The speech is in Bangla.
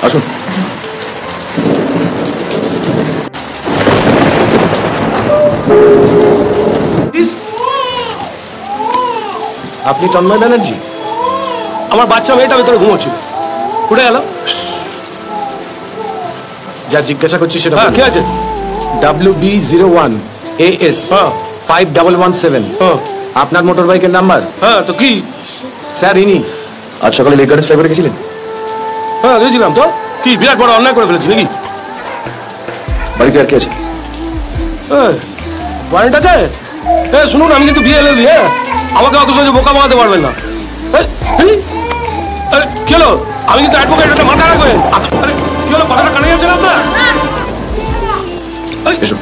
আসুন। আপনি তন্ময় ব্যানার্জি? আমার বাচ্চা মেয়েটা ভেতরে ঘুমোচ্ছিল, উঠে গেল। যা জিজ্ঞাসা করছি সেটা কি আছে? WB01 AS 5117 আপনার মোটর বাইকের নাম্বার? হ্যাঁ, তো কি স্যার ইনি আজ সকালে লেক গার্ডেন্স ফ্লাইওভারে গেছিলেন? হ্যাঁ গেছিলাম তো। কি বিরাট বড় অন্যায় করে ফেলেছি নাকি? বাড়িতে আর কি আছে? ওয়ারেন্ট আছে? শুনুন, আমি কিন্তু বিয়ে এলি, হ্যাঁ, আমাকে অত সহজে বোকা বানাতে পারবেন না। কি হলো? আমি কিন্তু অ্যাডভোকেট, এটা মাথায় রাখবেন। কি হলো, কথাটা কানে যাচ্ছে না আপনার? এসো।